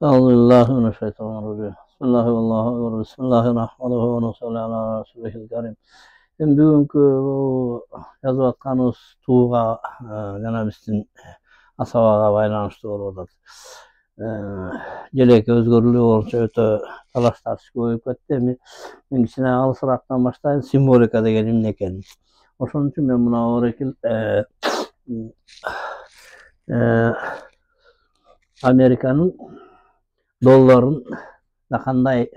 أعوذ بالله من الشيطان الرجيم. بسم الله والله أكبر. بسم الله نحمده ونصلي على رسوله الكريم. Bugünkü yazıp atkanız tuğğa jana bizdin asabaga baylanışlı bolot. Jelek özgürlüğü boyunça öte talaşlar koyup ketdi. Men kişine alısıraktan başlayın simbolika degen emne eken. Oşon üçin men muna orekil Amerikanın dolların kanday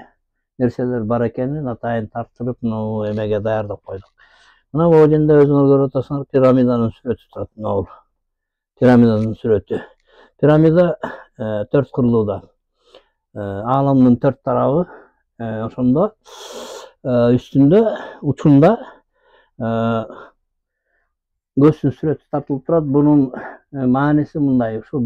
nerseler bar ekenini atayın tartırıp no emege dayardap koyduk. Muna bu jende özüňiz görüp otursaňyz piramidanın süreti turat no. Piramidanın süreti. Piramida 4 kırlıda. Alamdın 4 tarafı oşonda üstünde uçunda göçün süreti tartılıp turat. Bunun manisi mınday. Şu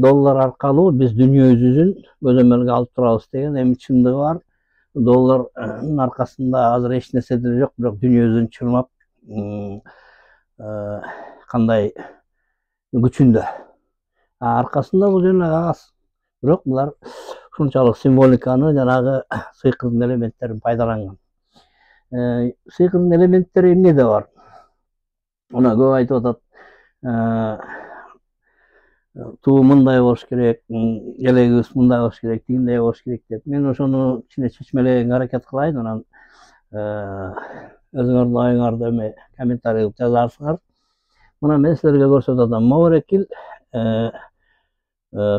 dollar arkalı biz dünya yüzünün gözemelge alıp turabız degen hem çındığı var. Dolların arkasında hazır eç nesedir yok, biroq dünya yüzünü çırmap kanday güçünde. Arkasında bu jana az. Biroq bular şunçalık simbolikany janagı sıyıkırdın elementlerin paydalangan. Sıyıkırdın elementleri emne de var. Ona köp aytıp atat. Tuğ mınday boş gerek, gelegibis mınday boş gerek, diýinday boş gerek dep. Men oşonu içine çeçmeleýän hareket kılaýyn, onan özüňiz aýyňarda eme kommentariýa жазарсыңар. Muna men sizlerge görsetem. Mawrekil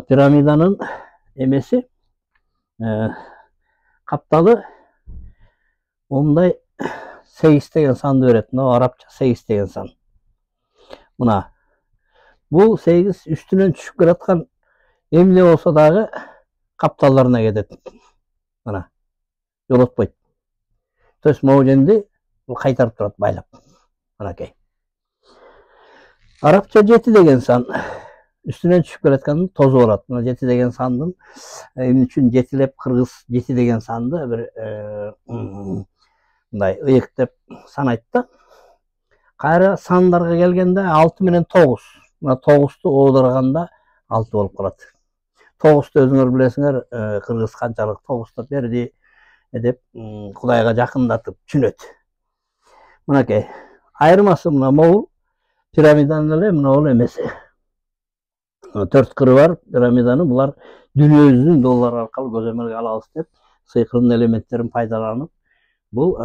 piramidanın emesi kaptalı onday 8 degen sandy beret. No arapça 8 degen san. Muna bu 8 üstünden düşüp giratkan emne olsa dağı kaptallarına gedet. Mana yolotpayt. Tös mawjendi bu kaytarıp turat baylap. Manakey. Arapça 7 degen san. Üstünden düşüp giratkanın tozu bolat. Muna 7 degen sandın emne üçün jetilep kırgız 7 degen sandı bir mınday ıyık dep sanaýtdy. Kayra sandarga gelgende 6 menen 9. Muna 9'tu oğdurganda 6 bolup kalat. 9'tu özüňiz bilesiňer kırgız kançalyk 9'ta berdi edip Kudaýga jakyndatyp çünöt. Munakey. Aýrymasy muna mowul piramidanın ele muna ol emesi. 4 kırı var piramidany bular dünya yüzünün dollar arkaly gözemelge alabys dep sıyıkırdın elementlerin paydalanyp bu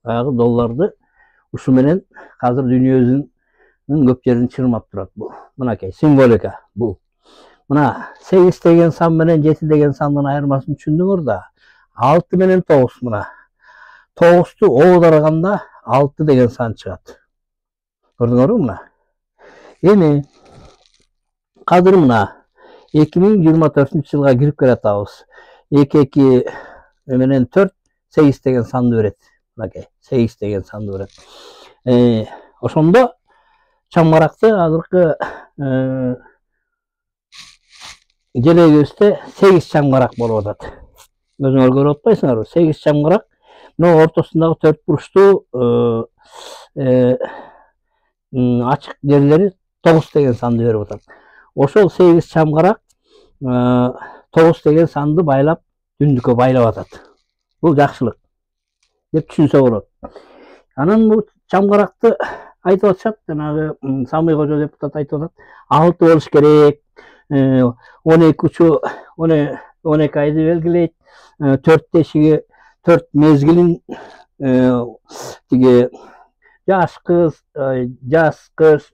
aýagy dollardy uşu menen hazır dünya yüzünün köp jerini çırmap turat bu. Munakey simbolika bu. Muna 8 degen san menen 7 degen sandyn aýyrmasyny düşündüňiz da 6 menen 9 muna. 9'tu oğdurganda 6 degen san çygat. Gördüňizmi muna? Emi hazır muna 2024-ýylga girip geletabys. 2 menen 4 8 degen sandy beret. Munakey 8 degen sandy beret. Oşonda çamgarakty hazırkı gelegibizde 8 çamgarak bolup atat. Özüňiz görüp atpaýsыңarby? 8 çamgarak. No ortasındaky 4 burçtu açık yerleri 9 degen sandy berip atat. Oşol 8 çamgarak 9 degen sandy baylap dündükö baylap atat. Bu jakşylyk dep düşünse bolat. Anan bu çamgarakty aytıp atşat, janagı Samy Hoca deputat aytıp atat. 6 boluş gerek. 12 uçu 12 aýdy belgileyt. 4 deşigi 4 mezgilin tigi jas kız,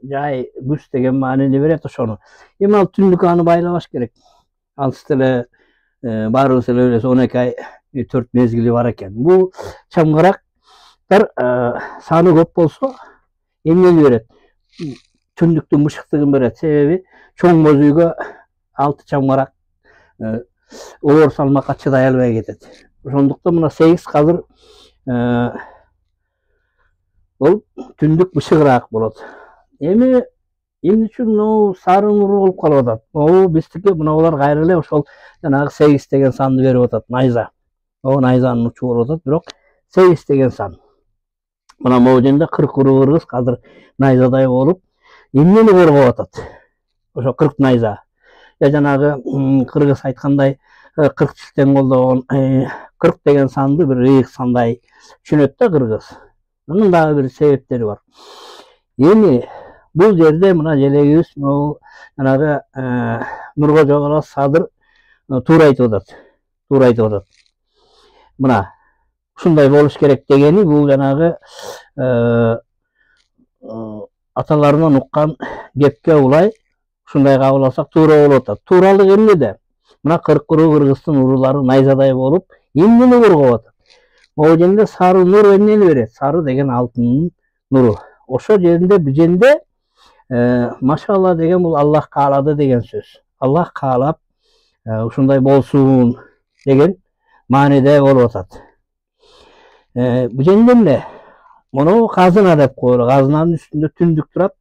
jaý güç degen manany beret oşonu. Emal tündükany baylabaş gerek. Alsy barybys ele 12 ay 4 mezgili var eken. Bu çamgaraklar sany köp bolsa emne beret? Tündüktün mışıktıgın beret. Sebebi çoň mözüge 6 çamgarak oor salmakka çyday albay ketet. Oşondukda muna 8 hazır bol tündük mışıgırak bolat. Emi üçün no sary nur bolup kalıp atat. O bizdiki munalar gaýry ele oşol janagy 8 degen sandy berip atat. Naýza. O naýzanyň uçu bolup atat, biroq 8 degen san. Muna mowjenda 40 kırgız hazır naýzadaý bolup emneni gorgop atat. Oşo 40 naýza. Ya жанагы кыргыз айткандай 40 чилтен колдогон 40 деген санды бир ыйык сандай түшүнөт да кыргыз. Мунун дагы бир себептери бар. Эми бул жерде мына желегибиз могу жанагы Нуркожо Садыр туура айтып атат. Туура айтып атат. Мына ушундай болуш керек дегени бул жанагы аталарынан уккан кепке улай ушундай кабыл алсак туура болуп атат. Тууралык эмнеде? Мына 40 куру кыргыздын уруулары найзадай болуп эмнени коргоп атат? Могу жерде сары нур эмнени берет? Сары деген алтындын нуру. Ошол жеринде биженде машалла деген бул Аллах каалады деген сөз. Аллах каалап ушундай болсун деген мааниде болуп атат. Бу жерде эмне? Муну казына деп коелу. Казынанын үстүндө түндүк турат.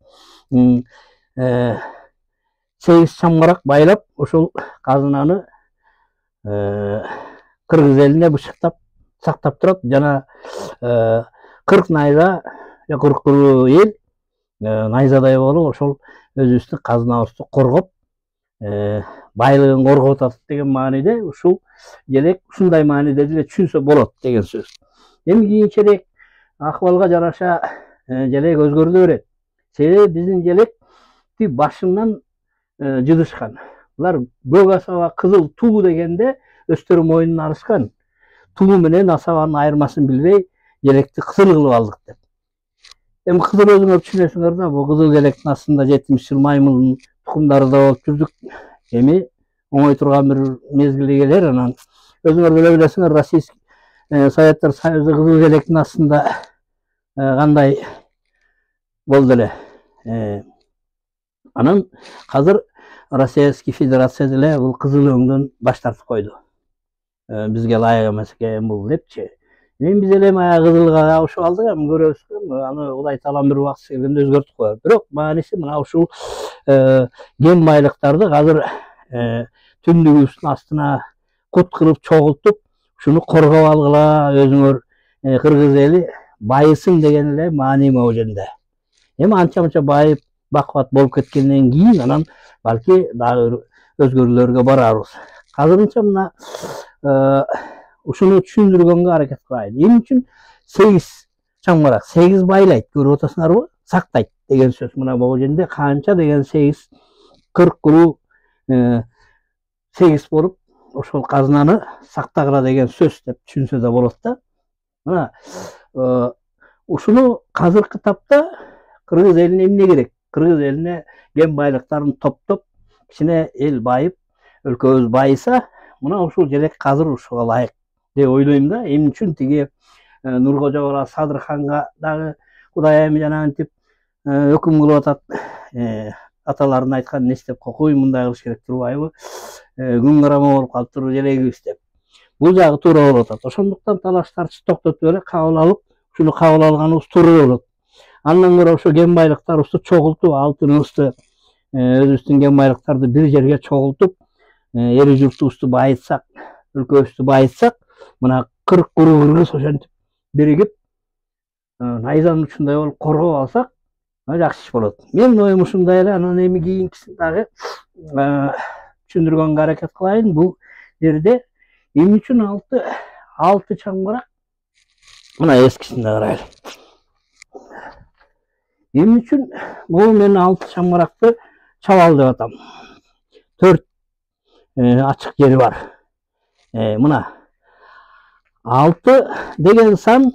8 чамгарак байлап, ошол казынаны кыргыз элине бышыктап сактап турат. Жана 40 найза, 40 куру эл найзадай болуп, ошол өзүбүздүн казынабызды коргоп, байлыгын коргоп атат деген мааниде ушул желек ушундай мааниде деле түшүнсө болот деген сөз. Эми кийинчерээк акыбалга жараша желек өзгөрүлө берет. Себеби биздин желекти башынан жыдышкан. Булар көк асаба кызыл туу дегенде өстөрү мойнуна алышкан. Туу менен асабанын айырмасын билбей желекти кызыл кылып алдык деп. Эми кызыл өзүңөр түшүнөсүңөр да, бул кызыл желектин астында 70 жыл маймылдын тукумдары да болуп жүрдүк. Эми оңой турган бир мезгили келер, анан өзүңөр деле билесиңер, Российский Советтер Союзу кызыл желектин астында кандай болду эле. Анан азыр Российский Федерация деле бул кызыл өңдөн баш тартып койду. Бизге ылайык эмес экен бул депчи. Эми биз эле мая кызылга алышып алдык, эми көрөбүз, аны Кудай таалам бир убакыт келгенде өзгөртүп коер. Бирок мааниси мына ушул кен байлыктарды азыр түндүгүбүздүн астына кут кылып чогултуп, ушуну коргоп алгыла, өзүңөр кыргыз эли байысын деген эле маани могу жерде. Эми анча-мынча байып бакбат болуп кеткенден кийин анан балки дагы өзгөрүүлөргө барарбыз. Азырынча мына ушуну түшүндүргөнгө аракет кылайын. Эмне үчүн 8 чамгарак, 8 байлайт, көрүп атасыңарбы? Сактайт деген сөз. Мына могу жерде канча деген 8 40 куру 8 болуп, ошол казынаны сактагыла деген сөз деп түшүнсө да болот да. Мына ушуну азыркы тапта кыргыз элине эмне керек? Кыргыз элине кен байлыктарын топтоп, кичине эл байып, өлкөбүз байыса, мына ушул желек азыр ушуга ылайык деп ойлойм да. Эмне үчүн тиги Нуркожо Садыр ханга дагы Кудай эми жанагынтип өкүм кылып атат. Аталарын айтканын эстеп кокуй, мындай кылыш керек турбайбы? Күн карама болуп калыптыр желегибиз деп. Бул жагы туура болуп атат. Ошондуктан талаш тартыш токтотуп эле кабыл алып, ушуну кабыл алганыбыз туура болот. Андан көрө ошо кен байлыктарыбызды чогултуп, алтыныбызды, өзүбүздүн кен байлыктарды бир жерге чогултуп, эри журтубузду байытсак, өлкөбүздү байытсак, мына 40 куру кыргыз ошентип биригип, найзанын учундай болуп коргоп алсак, жакшы иш болот. Менин оюм ушундай эле. Анан эми кийинкисин дагы түшүндүргөнгө аракет кылайын. Бул жерде эмне үчүн 6 чамгарак? Мына эскисине карайлы. Эмне үчүн бул мен 6 чамгаракты чабал деп атам? 4 ачык жери бар. Мына 6 деген сан,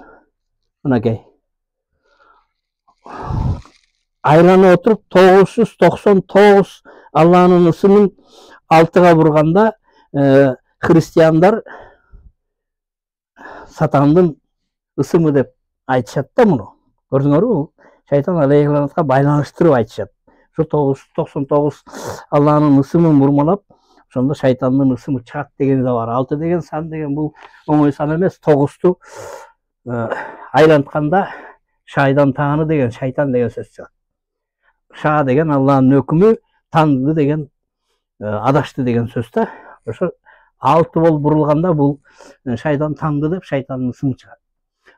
мынакей. Айланып отуруп 999 Алланын ысымын 6га бурганда христиандар сатандын ысымы деп айтышат да муну. Көрдүңөрбү? Шайтан алейхиссаламга байланыштырып айтышат. Ошо 999 Алланын ысымын бурмалап, ошондо шайтандын ысымы чыгат деген да бар. 6 деген сан деген бул оңой сан эмес. 9ту айлантканда шайдан тааны деген, шайтан деген сөз чыгат. Ша деген Алланын өкүмү, танды деген адашты деген сөз да. Ошо 6 болуп бурулганда бул шайдан танды деп шайтандын ысымы чыгат.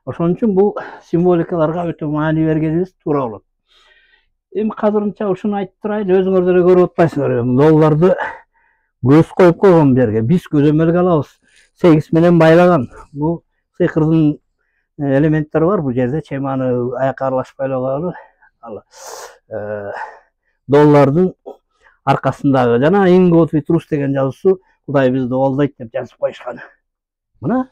Ошон үчүн бул символикаларга өтө маани бергенибиз туура болот. Эми азырынча ушуну айтып турайын, өзүңөр деле көрүп атпайсыңарбы? Долларды көз коюп койгон жерге биз көзөмөлгө алабыз. Сегиз менен байлаган. Бул сыйкырдын элементтери бар бул жерде. Чеманы аякка аралашпай эле койгону. Ал доллардын аркасындагы жана In God We Trust деген жазуусу Кудай бизди колдойт деп жазып коюшкан. Мына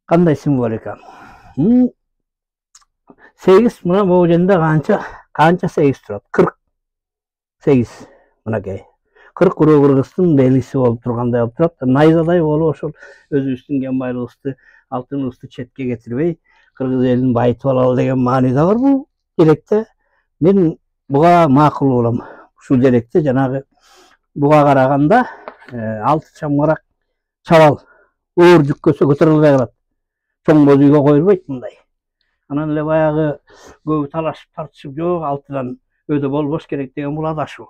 кандай символика. Сегиз мына бул жерде канча сегиз турат? 48. Мынакей. 40 куру кыргыздын белгиси болуп тургандай болуп турат. Найзадай болуп ошол өзүбүздүн кен байлыгыбызды, алтыныбызды четке кетирбей, кыргыз элин байытып алалы деген маани да бар бул делекте. Мен буга макул болом. Ушул делекте жанагы буга караганда алты чамгарак чабал оор жүккөсө көтөрө албай калат. Чоң боз үйгө коюлбойт мындай. Анан эле баягы көбү талашып тартышып жок алтыдан өйдө болбош керек деген бул адашуу.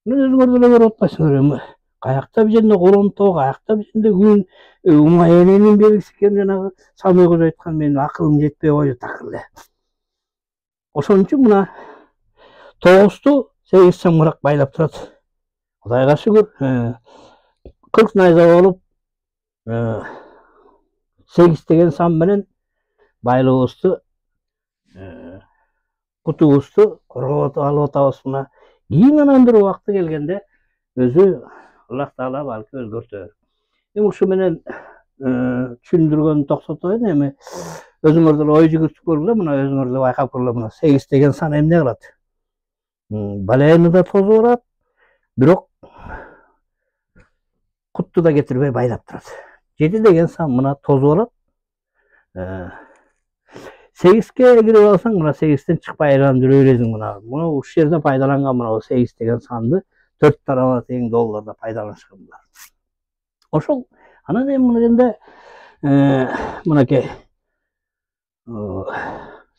Өзүңөр деле көрүп атпайсыңар эми каякта бизенде колонто, каякта бизенде күн умай эненин белгиси экен жанагы Самый кожо айткан менин акылым жетпей койду такыр эле. Ошон үчүн мына 9-ту 8 чамгарак байлап турат. Кудайга шүгүр. 40 найза болуп 8 деген сан менен байлыгыбызды кутубузду коргоп алып атабыз мына. Кийин анан бир убакыты келгенде өзү Аллах Таала балки өзгөртөр. Эми ушу менен түшүндүргөнү токтотоюн. Эми өзүңөр деле ой жүгүртүп көргүлө, мына өзүңөр деле байкап көргүлө. Мына 8 деген сан эмне кылат? Балени да тозуп алат, бирок кутту да кетирбей байлап турат. 7 деген сан мына тозуп алат. 8ке кирип алсаң, мына 8тен чыкпай айланып жүрө бересиң мына. Мына ушул жерде пайдаланган мына 8 деген санды 4 тарабына тең долларда пайдаланышкандар. Ошол анан эми мына жерде мынакей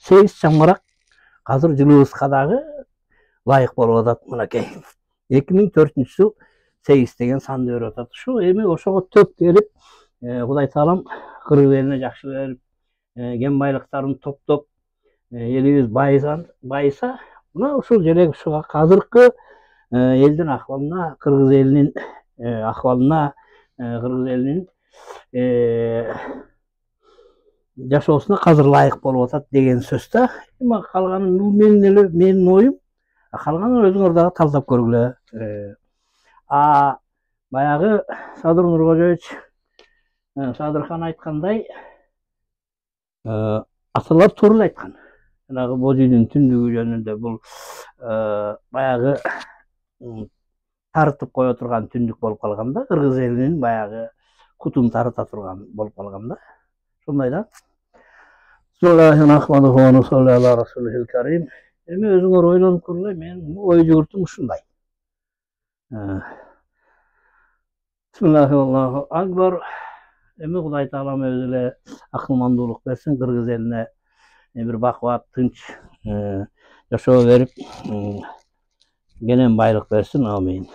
8 чамгарак азыр жылыбызга дагы лайык болуп атат мынакей. 2004-жыл 8 деген санды берип атат. Ушу эми ошого төп келип, Кудай Таалам кыргыз элине жакшы берип, кен байлыктарын топтоп, элибиз байыса, мына ушул жерге ушуга азыркы элдин акыбалына, кыргыз элинин акыбалына, кыргыз элинин жашоосуна азыр лайык болуп атат деген сөз да. Эми калганын бул менин оюм. Калганын өзүңөр дагы талдап көргүлө. Баягы Садыр Нуркожоевич Садырхан айткандай, аталар туура айткан. Жанагы боз үйдүн түндүгү жөнүндө бул баягы тарытып кое турган түндүк болуп калганда, кыргыз элинин баягы кутун тарыта турган болуп калганда. Ошондой да. Bismillahirrahmanirrahim. Эми өзүңөр ойлонуп көргүлө, мен ой жүгүртүм ушундай. Bismillahirrahmanirrahim. Акбар. Эми Кудай Таалам өзү эле акылмандуулук берсин, кыргыз элине бир бакубат, тынч жашоо берип, кенен байлык берсин. Амин.